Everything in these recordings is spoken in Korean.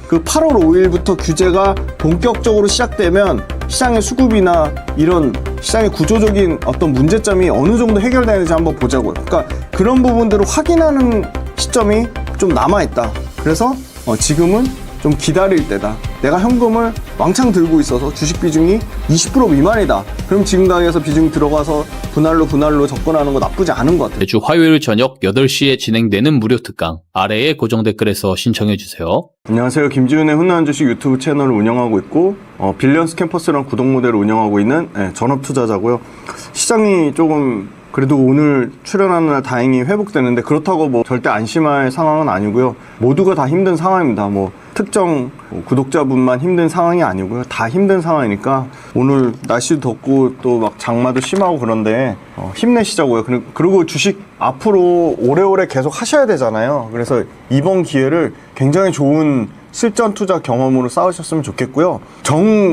그 8월 5일부터 규제가 본격적으로 시작되면 시장의 수급이나 이런 시장의 구조적인 어떤 문제점이 어느 정도 해결되는지 한번 보자고요. 그러니까 그런 부분들을 확인하는 시점이 좀 남아있다. 그래서 지금은 좀 기다릴 때다. 내가 현금을 왕창 들고 있어서 주식 비중이 20% 미만이다. 그럼 지금 가격에서 비중 들어가서 분할로 접근하는 거 나쁘지 않은 것 같아요. 매주 화요일 저녁 8시에 진행되는 무료 특강 아래의 고정 댓글에서 신청해주세요. 안녕하세요. 김지훈의 훈훈한 주식 유튜브 채널을 운영하고 있고 빌리언스 캠퍼스라는 구독 모델을 운영하고 있는 전업투자자고요. 시장이 조금 그래도 오늘 출연하는 날 다행히 회복되는데 그렇다고 뭐 절대 안심할 상황은 아니고요. 모두가 다 힘든 상황입니다. 뭐 특정 구독자분만 힘든 상황이 아니고요. 다 힘든 상황이니까 오늘 날씨도 덥고 또 막 장마도 심하고 그런데 힘내시자고요. 그리고 주식 앞으로 오래오래 계속 하셔야 되잖아요. 그래서 이번 기회를 굉장히 좋은 실전 투자 경험으로 쌓으셨으면 좋겠고요.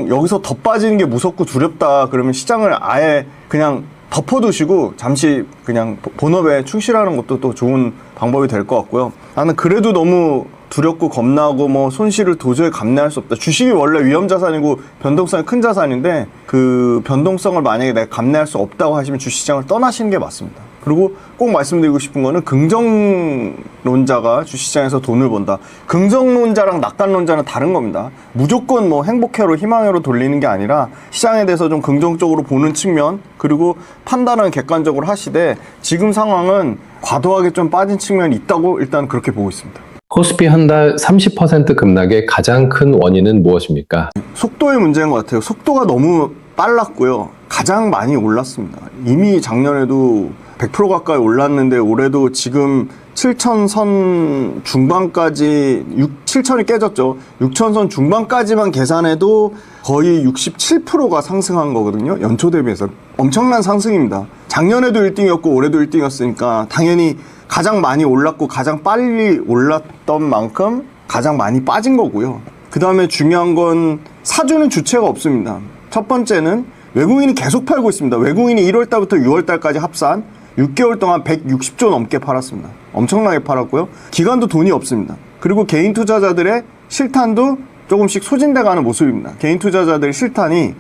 여기서 더 빠지는 게 무섭고 두렵다 그러면 시장을 아예 그냥 덮어두시고 잠시 그냥 본업에 충실하는 것도 또 좋은 방법이 될 것 같고요. 나는 그래도 너무 두렵고 겁나고 뭐 손실을 도저히 감내할 수 없다. 주식이 원래 위험자산이고 변동성이 큰 자산인데 그 변동성을 만약에 내가 감내할 수 없다고 하시면 주식시장을 떠나시는 게 맞습니다. 그리고 꼭 말씀드리고 싶은 거는 긍정론자가 주식시장에서 돈을 번다. 긍정론자랑 낙관론자는 다른 겁니다. 무조건 뭐 행복회로 희망회로 돌리는 게 아니라 시장에 대해서 좀 긍정적으로 보는 측면 그리고 판단은 객관적으로 하시되 지금 상황은 과도하게 좀 빠진 측면이 있다고 일단 그렇게 보고 있습니다. 코스피 한 달 30% 급락의 가장 큰 원인은 무엇입니까? 속도의 문제인 것 같아요. 속도가 너무 빨랐고요. 가장 많이 올랐습니다. 이미 작년에도 100% 가까이 올랐는데 올해도 지금 7,000선 중반까지 7,000이 깨졌죠. 6,000선 중반까지만 계산해도 거의 67%가 상승한 거거든요. 연초 대비해서 엄청난 상승입니다. 작년에도 1등이었고 올해도 1등이었으니까 당연히 가장 많이 올랐고 가장 빨리 올랐던 만큼 가장 많이 빠진 거고요. 그 다음에 중요한 건 사주는 주체가 없습니다. 첫 번째는 외국인이 계속 팔고 있습니다. 외국인이 1월달부터 6월달까지 합산 6개월 동안 160조 넘게 팔았습니다. 엄청나게 팔았고요. 기관도 돈이 없습니다. 그리고 개인 투자자들의 실탄도 조금씩 소진돼가는 모습입니다. 개인 투자자들의 실탄이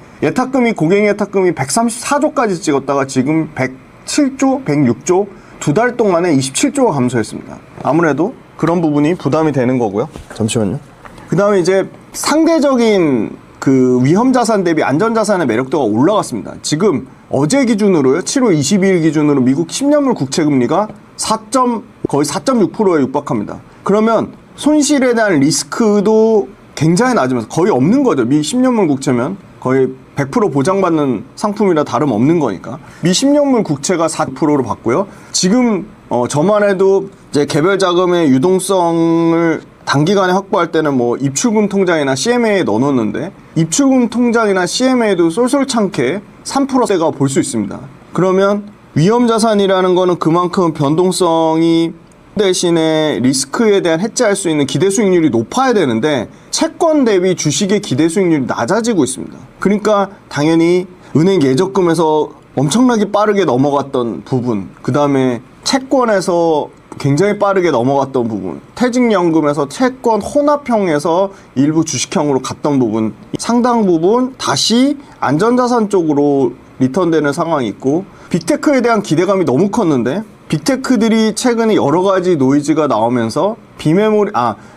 고객 예탁금이 134조까지 찍었다가 지금 107조, 106조 두 달 동안에 27조가 감소했습니다. 아무래도 그런 부분이 부담이 되는 거고요. 잠시만요. 그 다음에 이제 상대적인 그 위험자산 대비 안전자산의 매력도가 올라갔습니다. 지금 어제 기준으로요. 7월 22일 기준으로 미국 10년물 국채금리가 거의 4.6%에 육박합니다. 그러면 손실에 대한 리스크도 굉장히 낮으면서 거의 없는 거죠. 미 10년물 국채면 거의 100% 보장받는 상품이라 다름없는 거니까. 미 10년물 국채가 4%로 봤고요. 지금 저만 해도 이제 개별 자금의 유동성을 단기간에 확보할 때는 뭐 입출금 통장이나 CMA에 넣어놓는데 입출금 통장이나 CMA에도 쏠쏠찮게 3%세가 볼 수 있습니다. 그러면 위험자산이라는 거는 그만큼 변동성이 대신에 리스크에 대한 해지할 수 있는 기대 수익률이 높아야 되는데 채권 대비 주식의 기대 수익률이 낮아지고 있습니다. 그러니까 당연히 은행 예적금에서 엄청나게 빠르게 넘어갔던 부분, 그 다음에 채권에서 굉장히 빠르게 넘어갔던 부분, 퇴직연금에서 채권 혼합형에서 일부 주식형으로 갔던 부분, 상당 부분 다시 안전자산 쪽으로 리턴되는 상황이 있고 빅테크에 대한 기대감이 너무 컸는데 빅테크들이 최근에 여러 가지 노이즈가 나오면서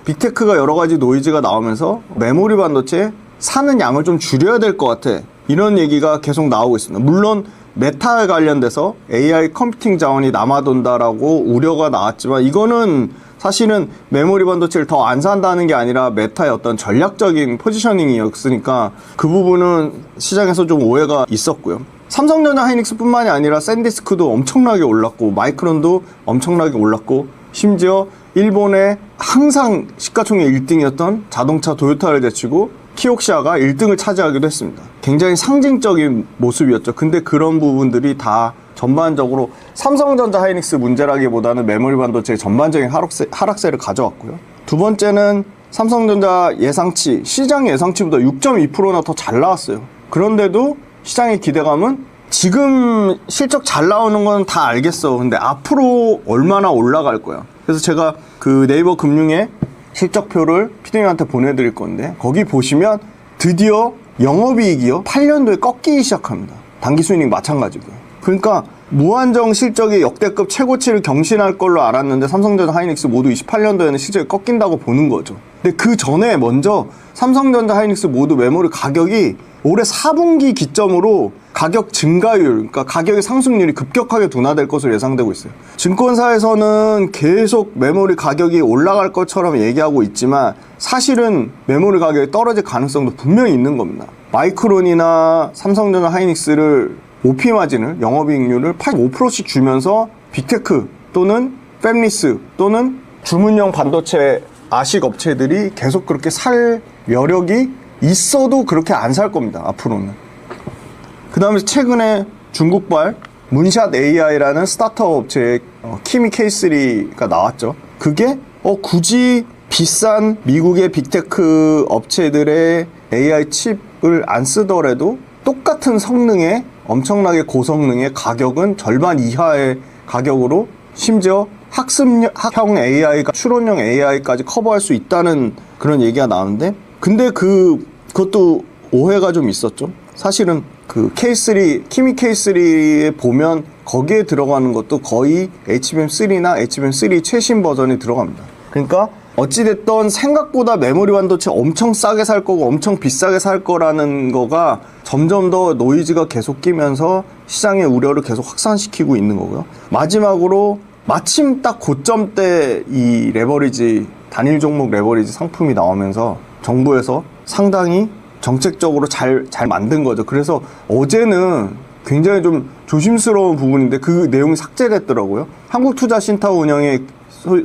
빅테크가 여러 가지 노이즈가 나오면서 메모리 반도체 사는 양을 좀 줄여야 될 것 같아. 이런 얘기가 계속 나오고 있습니다. 물론 메타에 관련돼서 AI 컴퓨팅 자원이 남아돈다라고 우려가 나왔지만 이거는 사실은 메모리 반도체를 더 안 산다는 게 아니라 메타의 어떤 전략적인 포지셔닝이었으니까 그 부분은 시장에서 좀 오해가 있었고요. 삼성전자 하이닉스뿐만이 아니라 샌디스크도 엄청나게 올랐고 마이크론도 엄청나게 올랐고 심지어 일본의 항상 시가총액 1등이었던 자동차 도요타를 제치고 키옥시아가 1등을 차지하기도 했습니다. 굉장히 상징적인 모습이었죠. 근데 그런 부분들이 다 전반적으로 삼성전자 하이닉스 문제라기보다는 메모리 반도체의 전반적인 하락세를 가져왔고요. 두 번째는 삼성전자 예상치, 시장 예상치보다 6.2%나 더 잘 나왔어요. 그런데도 시장의 기대감은 지금 실적 잘 나오는 건 다 알겠어. 근데 앞으로 얼마나 올라갈 거야. 그래서 제가 그 네이버 금융에 실적표를 피디님한테 보내드릴 건데 거기 보시면 드디어 영업이익이요 8년도에 꺾이기 시작합니다. 단기순이익 마찬가지고요. 그러니까 무한정 실적이 역대급 최고치를 경신할 걸로 알았는데 삼성전자, 하이닉스 모두 28년도에는 실적이 꺾인다고 보는 거죠. 근데 그 전에 먼저 삼성전자, 하이닉스 모두 메모리 가격이 올해 4분기 기점으로 가격 증가율, 그러니까 가격의 상승률이 급격하게 둔화될 것으로 예상되고 있어요. 증권사에서는 계속 메모리 가격이 올라갈 것처럼 얘기하고 있지만 사실은 메모리 가격이 떨어질 가능성도 분명히 있는 겁니다. 마이크론이나 삼성전자, 하이닉스를 OP 마진을, 영업이익률을 85%씩 주면서 빅테크 또는 팹리스 또는 주문형 반도체 아식 업체들이 계속 그렇게 살 여력이 있어도 그렇게 안 살 겁니다. 앞으로는. 그 다음에 최근에 중국발 문샷 AI라는 스타트업 업체의 키미 K3가 나왔죠. 그게 굳이 비싼 미국의 빅테크 업체들의 AI 칩을 안 쓰더라도 똑같은 성능의 엄청나게 고성능의 가격은 절반 이하의 가격으로 심지어 학습형 AI가 추론형 AI까지 커버할 수 있다는 그런 얘기가 나오는데 근데 그것도 오해가 좀 있었죠. 사실은 그 K3, 키미 K3에 보면 거기에 들어가는 것도 거의 HBM3나 HBM3 최신 버전이 들어갑니다. 그러니까 어찌됐든 생각보다 메모리 반도체 엄청 싸게 살 거고 엄청 비싸게 살 거라는 거가 점점 더 노이즈가 계속 끼면서 시장의 우려를 계속 확산시키고 있는 거고요. 마지막으로 마침 딱 고점 때 이 레버리지, 단일 종목 레버리지 상품이 나오면서 정부에서 상당히 정책적으로 잘 만든 거죠. 그래서 어제는 굉장히 좀 조심스러운 부분인데 그 내용이 삭제됐더라고요. 한국투자신탁운영의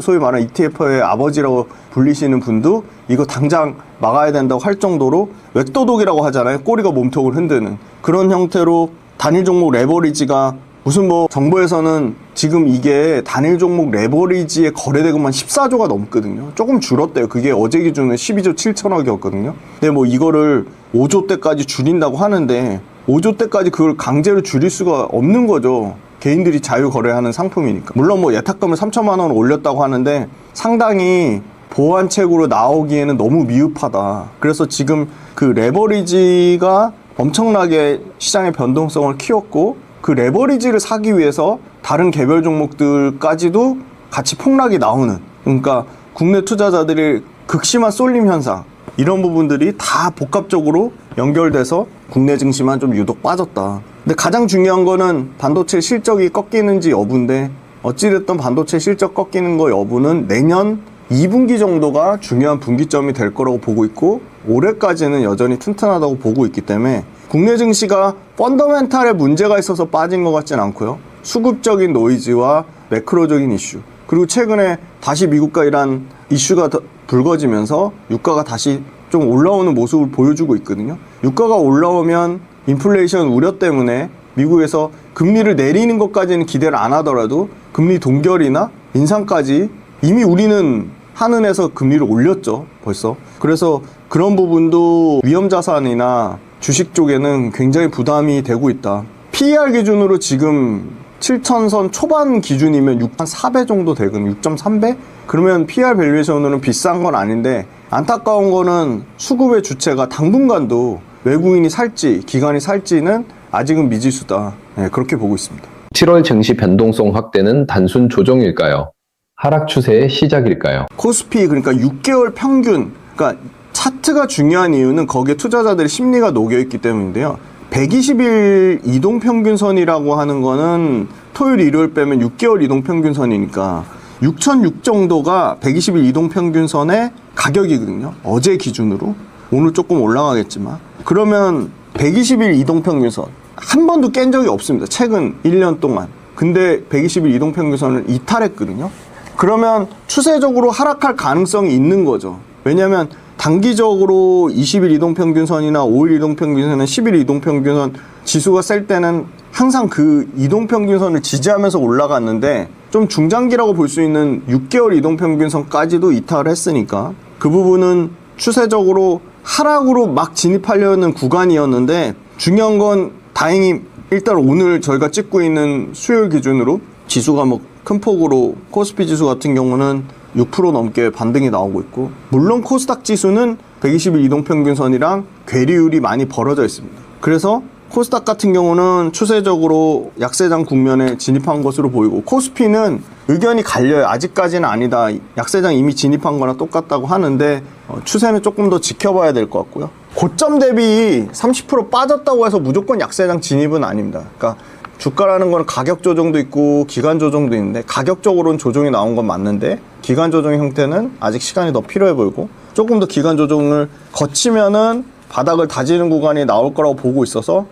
소위 말하는 ETF의 아버지라고 불리시는 분도 이거 당장 막아야 된다고 할 정도로 웩도독이라고 하잖아요. 꼬리가 몸통을 흔드는 그런 형태로 단일 종목 레버리지가 무슨 정부에서는 지금 이게 단일 종목 레버리지의 거래대금만 14조가 넘거든요. 조금 줄었대요. 그게 어제 기준은 12조 7천억이었거든요. 근데 이거를 5조 대까지 줄인다고 하는데 5조 대까지 그걸 강제로 줄일 수가 없는 거죠. 개인들이 자유 거래하는 상품이니까. 물론 예탁금을 3천만 원 올렸다고 하는데 상당히 보완책으로 나오기에는 너무 미흡하다. 그래서 지금 그 레버리지가 엄청나게 시장의 변동성을 키웠고 그 레버리지를 사기 위해서 다른 개별 종목들까지도 같이 폭락이 나오는, 그러니까 국내 투자자들이 극심한 쏠림 현상, 이런 부분들이 다 복합적으로 연결돼서 국내 증시만 좀 유독 빠졌다. 근데 가장 중요한 거는 반도체 실적이 꺾이는지 여부인데 어찌됐든 반도체 실적 꺾이는 거 여부는 내년 2분기 정도가 중요한 분기점이 될 거라고 보고 있고 올해까지는 여전히 튼튼하다고 보고 있기 때문에 국내 증시가 펀더멘탈에 문제가 있어서 빠진 것 같진 않고요. 수급적인 노이즈와 매크로적인 이슈, 그리고 최근에 다시 미국과 이란 이슈가 불거지면서 유가가 다시 좀 올라오는 모습을 보여주고 있거든요. 유가가 올라오면 인플레이션 우려 때문에 미국에서 금리를 내리는 것까지는 기대를 안 하더라도 금리 동결이나 인상까지 이미 우리는 한은에서 금리를 올렸죠, 벌써. 그래서 그런 부분도 위험자산이나 주식 쪽에는 굉장히 부담이 되고 있다. PER 기준으로 지금 7,000선 초반 기준이면 6.4배 정도 되거든요. 6.3배? 그러면 PER 밸류에이션으로는 비싼 건 아닌데 안타까운 거는 수급의 주체가 당분간도 외국인이 살지 기관이 살지는 아직은 미지수다. 네, 그렇게 보고 있습니다. 7월 증시 변동성 확대는 단순 조정일까요? 하락 추세의 시작일까요? 코스피, 그러니까 6개월 평균, 그러니까 차트가 중요한 이유는 거기에 투자자들의 심리가 녹여있기 때문인데요. 120일 이동평균선이라고 하는 거는 토요일, 일요일 빼면 6개월 이동평균선이니까 6,006 정도가 120일 이동평균선의 가격이거든요. 어제 기준으로. 오늘 조금 올라가겠지만. 그러면 120일 이동평균선 한 번도 깬 적이 없습니다. 최근 1년 동안. 근데 120일 이동평균선을 이탈했거든요. 그러면 추세적으로 하락할 가능성이 있는 거죠. 왜냐하면 단기적으로 20일 이동평균선이나 5일 이동평균선이나 10일 이동평균선 지수가 셀 때는 항상 그 이동평균선을 지지하면서 올라갔는데 좀 중장기라고 볼 수 있는 6개월 이동평균선까지도 이탈을 했으니까 그 부분은 추세적으로 하락으로 막 진입하려는 구간이었는데 중요한 건 다행히 일단 오늘 저희가 찍고 있는 수요일 기준으로 지수가 큰 폭으로 코스피 지수 같은 경우는 6% 넘게 반등이 나오고 있고, 물론 코스닥 지수는 120일 이동평균선이랑 괴리율이 많이 벌어져 있습니다. 그래서 코스닥 같은 경우는 추세적으로 약세장 국면에 진입한 것으로 보이고, 코스피는 의견이 갈려요. 아직까지는 아니다. 약세장 이미 진입한 거나 똑같다고 하는데 추세는 조금 더 지켜봐야 될 것 같고요. 고점 대비 30% 빠졌다고 해서 무조건 약세장 진입은 아닙니다. 그러니까 주가라는 건 가격 조정도 있고 기간 조정도 있는데, 가격적으로는 조정이 나온 건 맞는데 기간 조정의 형태는 아직 시간이 더 필요해 보이고, 조금 더 기간 조정을 거치면은 바닥을 다지는 구간이 나올 거라고 보고 있어서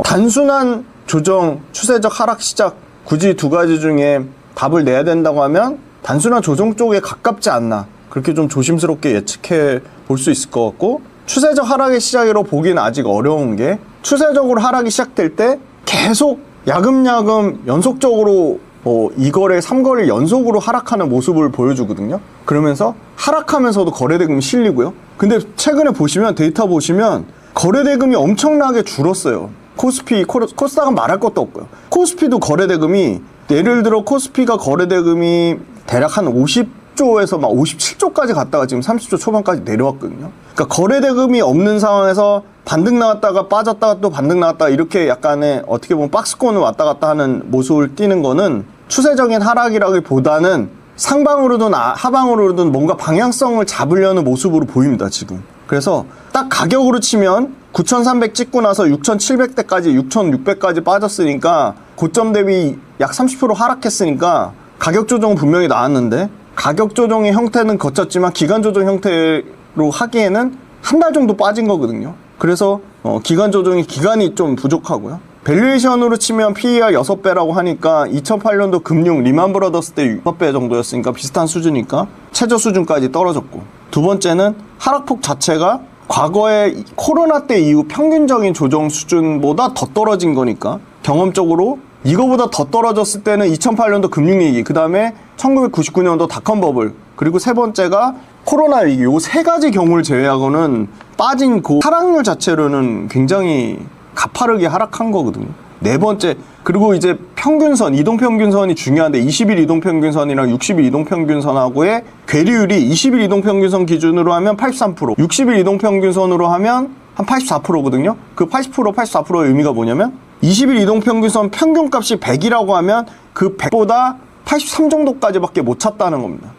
단순한 조정, 추세적 하락 시작, 굳이 두 가지 중에 답을 내야 된다고 하면 단순한 조정 쪽에 가깝지 않나, 그렇게 좀 조심스럽게 예측해 볼 수 있을 것 같고, 추세적 하락의 시작으로 보기는 아직 어려운 게, 추세적으로 하락이 시작될 때 계속 야금야금 연속적으로 2거래, 3거래 연속으로 하락하는 모습을 보여주거든요. 그러면서 하락하면서도 거래대금이 실리고요. 근데 최근에 보시면, 데이터 보시면 거래대금이 엄청나게 줄었어요. 코스닥은 말할 것도 없고요. 코스피도 거래대금이, 예를 들어 코스피가 거래대금이 대략 한 50조에서 막 57조까지 갔다가 지금 30조 초반까지 내려왔거든요. 그러니까 거래대금이 없는 상황에서 반등 나왔다가 빠졌다가 또 반등 나왔다가, 이렇게 약간의 어떻게 보면 박스권을 왔다 갔다 하는 모습을 띠는 거는 추세적인 하락이라기보다는 상방으로든 하방으로든 뭔가 방향성을 잡으려는 모습으로 보입니다, 지금. 그래서 딱 가격으로 치면 9,300 찍고 나서 6,700대까지, 6,600까지 빠졌으니까, 고점 대비 약 30% 하락했으니까 가격 조정은 분명히 나왔는데, 가격 조정의 형태는 거쳤지만 기간 조정 형태로 하기에는 한 달 정도 빠진 거거든요. 그래서 기간 조정이 기간이 좀 부족하고요. 밸류에이션으로 치면 PER 6배라고 하니까 2008년도 금융 리만 브라더스 때 6배 정도였으니까 비슷한 수준이니까 최저 수준까지 떨어졌고, 두 번째는 하락폭 자체가 과거에 코로나 때 이후 평균적인 조정 수준보다 더 떨어진 거니까, 경험적으로 이거보다 더 떨어졌을 때는 2008년도 금융위기, 그 다음에 1999년도 닷컴 버블, 그리고 세 번째가 코로나 위기, 요 세 가지 경우를 제외하고는 빠진 그 하락률 자체로는 굉장히 가파르게 하락한 거거든요. 네 번째, 그리고 이제 평균선, 이동평균선이 중요한데, 20일 이동평균선이랑 60일 이동평균선하고의 괴리율이 20일 이동평균선 기준으로 하면 83%, 60일 이동평균선으로 하면 한 84%거든요. 그 80%, 84%의 의미가 뭐냐면, 20일 이동평균선 평균값이 100이라고 하면 그 100보다 83 정도까지밖에 못 찼다는 겁니다.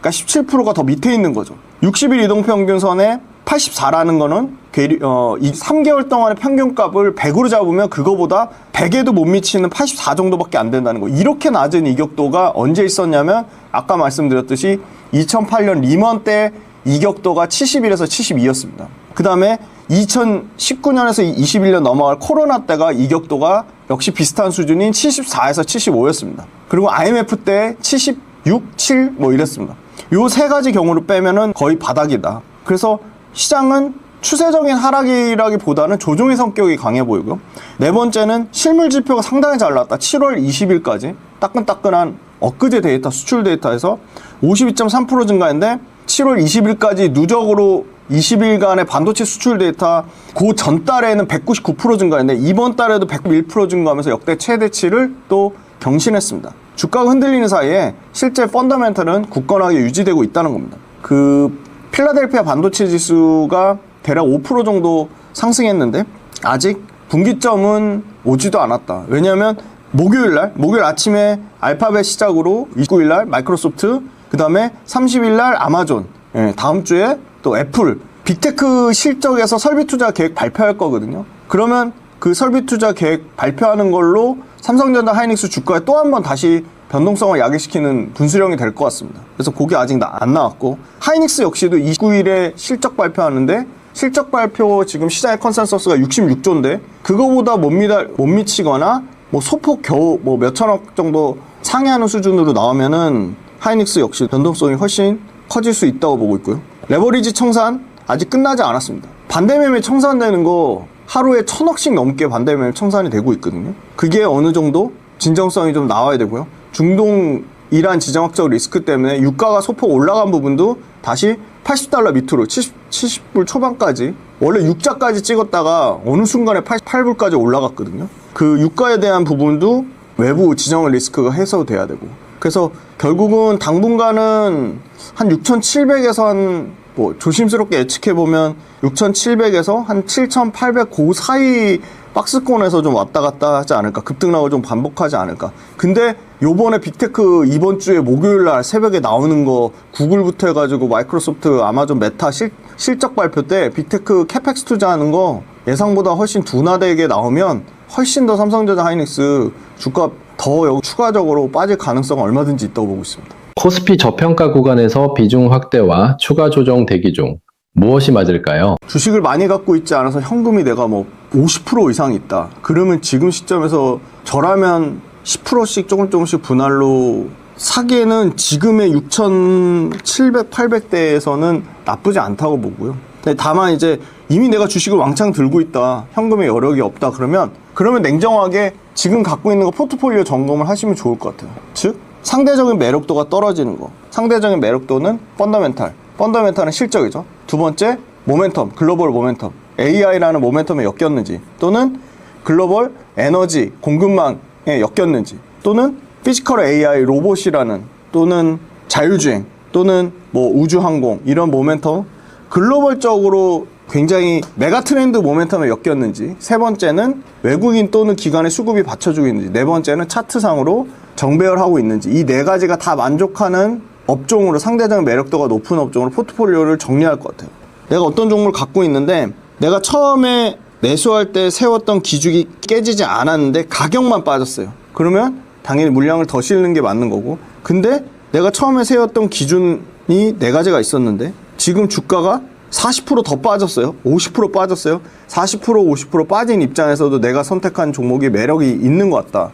그러니까 17%가 더 밑에 있는 거죠. 60일 이동평균선에 84라는 거는 이 3개월 동안의 평균값을 100으로 잡으면 그거보다 100에도 못 미치는 84 정도밖에 안 된다는 거. 이렇게 낮은 이격도가 언제 있었냐면, 아까 말씀드렸듯이 2008년 리먼 때 이격도가 71에서 72였습니다. 그 다음에 2019년에서 21년 넘어갈 코로나 때가 이격도가 역시 비슷한 수준인 74에서 75였습니다. 그리고 IMF 때 76, 7 뭐 이랬습니다. 요 세 가지 경우를 빼면은 거의 바닥이다. 그래서 시장은 추세적인 하락이라기보다는 조정의 성격이 강해 보이고요. 네 번째는 실물 지표가 상당히 잘 나왔다. 7월 20일까지 따끈따끈한 엊그제 데이터, 수출 데이터에서 52.3% 증가했는데, 7월 20일까지 누적으로 20일간의 반도체 수출 데이터, 그 전달에는 199% 증가했는데 이번 달에도 101% 증가하면서 역대 최대치를 또 경신했습니다. 주가가 흔들리는 사이에 실제 펀더멘털은 굳건하게 유지되고 있다는 겁니다. 그 필라델피아 반도체 지수가 대략 5% 정도 상승했는데 아직 분기점은 오지도 않았다. 왜냐하면 목요일 아침에 알파벳 시작으로 29일날 마이크로소프트, 그 다음에 30일날 아마존, 다음 주에 또 애플, 빅테크 실적에서 설비 투자 계획 발표할 거거든요. 그러면 그 설비 투자 계획 발표하는 걸로 삼성전자, 하이닉스 주가에 또 한 번 다시 변동성을 야기시키는 분수령이 될 것 같습니다. 그래서 그게 아직 안 나왔고, 하이닉스 역시도 29일에 실적 발표하는데, 실적 발표 지금 시장의 컨센서스가 66조인데 그거보다 못 미치거나 뭐 소폭 겨우 뭐 몇천억 정도 상회하는 수준으로 나오면은 하이닉스 역시 변동성이 훨씬 커질 수 있다고 보고 있고요. 레버리지 청산 아직 끝나지 않았습니다. 반대매매 청산되는 거 하루에 1,000억씩 넘게 반대매매 청산이 되고 있거든요. 그게 어느 정도 진정성이 좀 나와야 되고요. 중동이란 지정학적 리스크 때문에 유가가 소폭 올라간 부분도 다시 $80 밑으로 70불 초반까지, 원래 6자까지 찍었다가 어느 순간에 88불까지 올라갔거든요. 그 유가에 대한 부분도 외부 지정 리스크가 해소돼야 되고, 그래서 결국은 당분간은 한 6,700에서 한 뭐 조심스럽게 예측해보면 6,700에서 한 7,800 그 사이 박스권에서 좀 왔다 갔다 하지 않을까. 급등락을 좀 반복하지 않을까. 근데 요번에 빅테크 이번 주에 목요일 날 새벽에 나오는 거 구글부터 해가지고 마이크로소프트, 아마존, 메타 실적 발표 때 빅테크 캐펙스 투자하는 거 예상보다 훨씬 둔화되게 나오면 훨씬 더 삼성전자 하이닉스 주가 더 추가적으로 빠질 가능성은 얼마든지 있다고 보고 있습니다. 코스피 저평가 구간에서 비중 확대와 추가 조정 대기 중 무엇이 맞을까요? 주식을 많이 갖고 있지 않아서 현금이 내가 뭐 50% 이상 있다. 그러면 지금 시점에서 저라면 10%씩 조금씩 분할로 사기에는 지금의 6,700, 800대에서는 나쁘지 않다고 보고요. 근데 다만 이제 이미 내가 주식을 왕창 들고 있다. 현금에 여력이 없다. 그러면 냉정하게 지금 갖고 있는 거 포트폴리오 점검을 하시면 좋을 것 같아요. 즉 상대적인 매력도가 떨어지는 거. 상대적인 매력도는 펀더멘탈은 실적이죠. 두 번째, 모멘텀, 글로벌 모멘텀. AI라는 모멘텀에 엮였는지, 또는 글로벌 에너지 공급망에 엮였는지, 또는 피지컬 AI 로봇이라는, 또는 자율주행, 또는 뭐 우주항공, 이런 모멘텀, 글로벌적으로 굉장히 메가 트렌드 모멘텀에 엮였는지, 세 번째는 외국인 또는 기관의 수급이 받쳐주고 있는지, 네 번째는 차트상으로 정배열하고 있는지, 이 네 가지가 다 만족하는 업종으로, 상대적인 매력도가 높은 업종으로 포트폴리오를 정리할 것 같아요. 내가 어떤 종목을 갖고 있는데 내가 처음에 매수할 때 세웠던 기준이 깨지지 않았는데 가격만 빠졌어요. 그러면 당연히 물량을 더 실는 게 맞는 거고, 근데 내가 처음에 세웠던 기준이 네 가지가 있었는데 지금 주가가 40% 더 빠졌어요. 50% 빠졌어요. 40%, 50% 빠진 입장에서도 내가 선택한 종목이 매력이 있는 것 같다.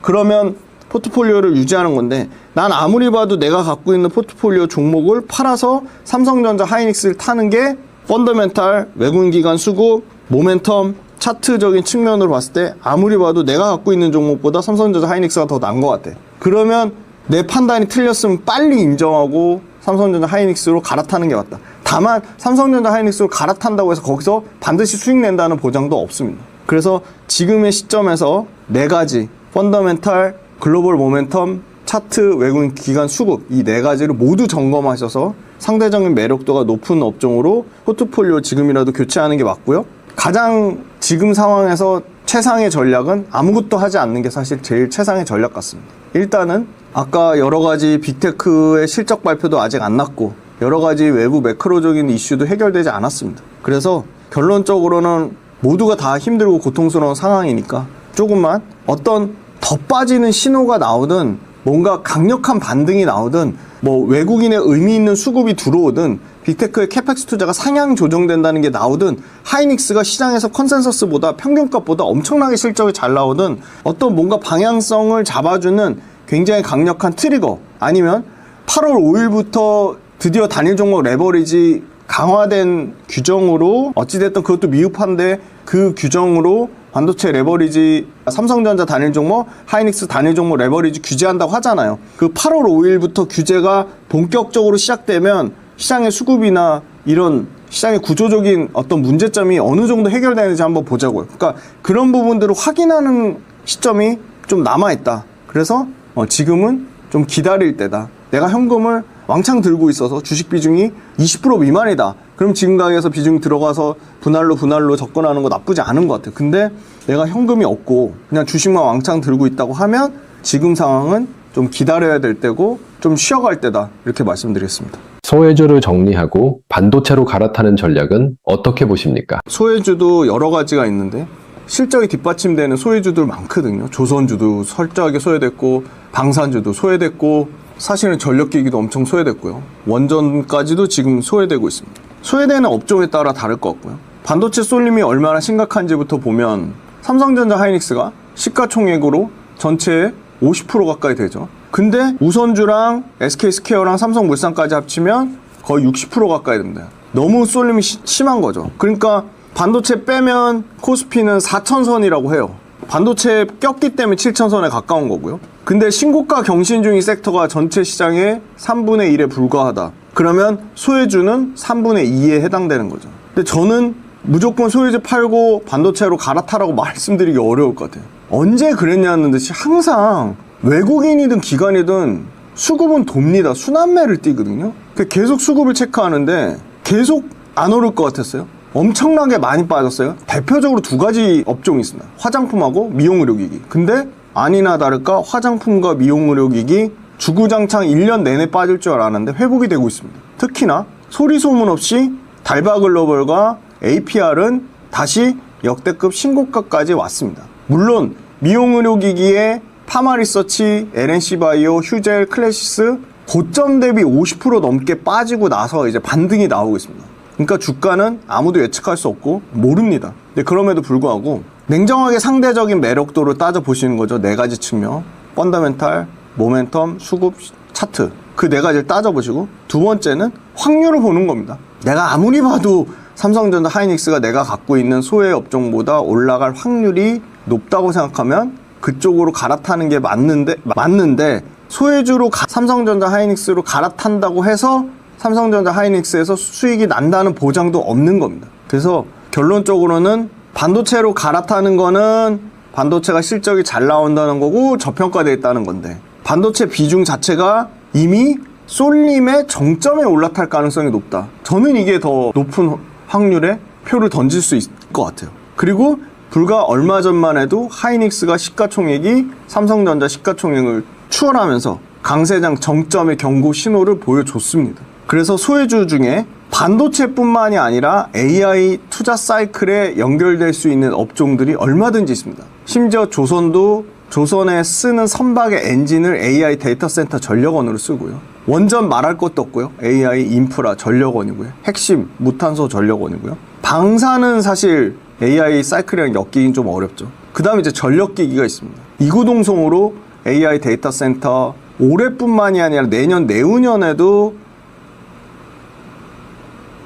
그러면 포트폴리오를 유지하는 건데, 난 아무리 봐도 내가 갖고 있는 포트폴리오 종목을 팔아서 삼성전자 하이닉스를 타는 게 펀더멘탈, 외국인 기관 수급, 모멘텀, 차트적인 측면으로 봤을 때 아무리 봐도 내가 갖고 있는 종목보다 삼성전자 하이닉스가 더 나은 것 같아. 그러면 내 판단이 틀렸으면 빨리 인정하고 삼성전자 하이닉스로 갈아타는 게 맞다. 다만 삼성전자 하이닉스로 갈아탄다고 해서 거기서 반드시 수익 낸다는 보장도 없습니다. 그래서 지금의 시점에서 네 가지, 펀더멘탈, 글로벌 모멘텀, 차트, 외국인 기관 수급, 이 네 가지를 모두 점검하셔서 상대적인 매력도가 높은 업종으로 포트폴리오 지금이라도 교체하는 게 맞고요. 가장 지금 상황에서 최상의 전략은 아무것도 하지 않는 게 사실 제일 최상의 전략 같습니다. 일단은 아까 여러 가지 빅테크의 실적 발표도 아직 안 났고 여러 가지 외부 매크로적인 이슈도 해결되지 않았습니다. 그래서 결론적으로는 모두가 다 힘들고 고통스러운 상황이니까 조금만 어떤 더 빠지는 신호가 나오든 뭔가 강력한 반등이 나오든 뭐 외국인의 의미 있는 수급이 들어오든 빅테크의 캐펙스 투자가 상향 조정된다는 게 나오든 하이닉스가 시장에서 컨센서스보다 평균값보다 엄청나게 실적이 잘 나오든 어떤 뭔가 방향성을 잡아주는 굉장히 강력한 트리거, 아니면 8월 5일부터 드디어 단일 종목 레버리지 강화된 규정으로, 어찌됐든 그것도 미흡한데 그 규정으로 반도체 레버리지, 삼성전자 단일 종목, 하이닉스 단일 종목 레버리지 규제한다고 하잖아요. 그 8월 5일부터 규제가 본격적으로 시작되면 시장의 수급이나 이런 시장의 구조적인 어떤 문제점이 어느 정도 해결되는지 한번 보자고요. 그러니까 그런 부분들을 확인하는 시점이 좀 남아있다. 그래서 지금은 좀 기다릴 때다. 내가 현금을 왕창 들고 있어서 주식 비중이 20% 미만이다. 그럼 지금 가격에서 비중 들어가서 분할로 접근하는 거 나쁘지 않은 것 같아요. 근데 내가 현금이 없고 그냥 주식만 왕창 들고 있다고 하면 지금 상황은 좀 기다려야 될 때고 좀 쉬어갈 때다. 이렇게 말씀드리겠습니다. 소외주를 정리하고 반도체로 갈아타는 전략은 어떻게 보십니까? 소외주도 여러 가지가 있는데 실적이 뒷받침되는 소외주들 많거든요. 조선주도 철저하게 소외됐고 방산주도 소외됐고 사실은 전력기기도 엄청 소외됐고요. 원전까지도 지금 소외되고 있습니다. 소외되는 업종에 따라 다를 것 같고요. 반도체 쏠림이 얼마나 심각한지부터 보면 삼성전자 하이닉스가 시가총액으로 전체의 50% 가까이 되죠. 근데 우선주랑 SK스퀘어랑 삼성물산까지 합치면 거의 60% 가까이 됩니다. 너무 쏠림이 심한 거죠. 그러니까 반도체 빼면 코스피는 4천선이라고 해요. 반도체에 꼈기 때문에 7천선에 가까운 거고요. 근데 신고가 경신 중인 섹터가 전체 시장의 3분의 1에 불과하다. 그러면 소외주는 3분의 2에 해당되는 거죠. 근데 저는 무조건 소외주 팔고 반도체로 갈아타라고 말씀드리기 어려울 것 같아요. 언제 그랬냐는 듯이 항상 외국인이든 기관이든 수급은 돕니다. 순환매를 띄거든요. 계속 수급을 체크하는데 계속 안 오를 것 같았어요. 엄청나게 많이 빠졌어요. 대표적으로 두 가지 업종이 있습니다. 화장품하고 미용의료기기. 근데 아니나 다를까 화장품과 미용의료기기 주구장창 1년 내내 빠질 줄 알았는데 회복이 되고 있습니다. 특히나 소리 소문 없이 달바글로벌과 APR은 다시 역대급 신고가까지 왔습니다. 물론 미용의료기기의 파마리서치, LNC바이오, 휴젤, 클래시스 고점 대비 50% 넘게 빠지고 나서 이제 반등이 나오고 있습니다. 그러니까 주가는 아무도 예측할 수 없고 모릅니다. 근데 그럼에도 불구하고 냉정하게 상대적인 매력도를 따져보시는 거죠. 네 가지 측면. 펀더멘탈, 모멘텀, 수급, 차트. 그 네 가지를 따져보시고 두 번째는 확률을 보는 겁니다. 내가 아무리 봐도 삼성전자, 하이닉스가 내가 갖고 있는 소외 업종보다 올라갈 확률이 높다고 생각하면 그쪽으로 갈아타는 게 맞는데 소외주로 삼성전자, 하이닉스로 갈아탄다고 해서 삼성전자, 하이닉스에서 수익이 난다는 보장도 없는 겁니다. 그래서 결론적으로는 반도체로 갈아타는 거는 반도체가 실적이 잘 나온다는 거고 저평가되어 있다는 건데 반도체 비중 자체가 이미 쏠림의 정점에 올라탈 가능성이 높다. 저는 이게 더 높은 확률의 표를 던질 수 있을 것 같아요. 그리고 불과 얼마 전만 해도 하이닉스가 시가총액이 삼성전자 시가총액을 추월하면서 강세장 정점의 경고 신호를 보여줬습니다. 그래서 소외주 중에 반도체뿐만이 아니라 AI 투자 사이클에 연결될 수 있는 업종들이 얼마든지 있습니다. 심지어 조선에 쓰는 선박의 엔진을 AI 데이터 센터 전력원으로 쓰고요. 원전 말할 것도 없고요. AI 인프라 전력원이고요. 핵심 무탄소 전력원이고요. 방사는 사실 AI 사이클이랑 엮이긴 좀 어렵죠. 그 다음에 이제 전력기기가 있습니다. 이구동성으로 AI 데이터 센터 올해뿐만이 아니라 내년, 내후년에도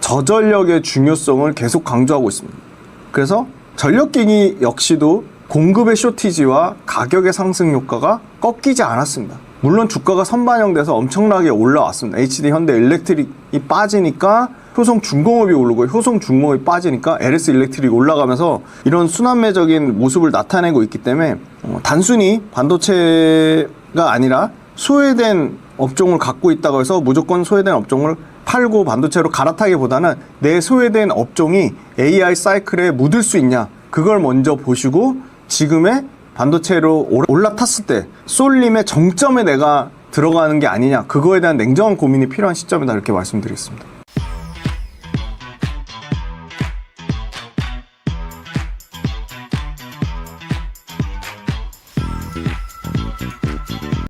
저전력의 중요성을 계속 강조하고 있습니다. 그래서 전력기기 역시도 공급의 쇼티지와 가격의 상승 효과가 꺾이지 않았습니다. 물론 주가가 선반영돼서 엄청나게 올라왔습니다. HD 현대 일렉트릭이 빠지니까 효성 중공업이 오르고 효성 중공업이 빠지니까 LS 일렉트릭이 올라가면서 이런 순환매적인 모습을 나타내고 있기 때문에 단순히 반도체가 아니라 소외된 업종을 갖고 있다고 해서 무조건 소외된 업종을 팔고 반도체로 갈아타기보다는 내 소외된 업종이 AI 사이클에 묻을 수 있냐 그걸 먼저 보시고 지금의 반도체로 올라탔을 때 쏠림의 정점에 내가 들어가는 게 아니냐 그거에 대한 냉정한 고민이 필요한 시점이다 이렇게 말씀드리겠습니다.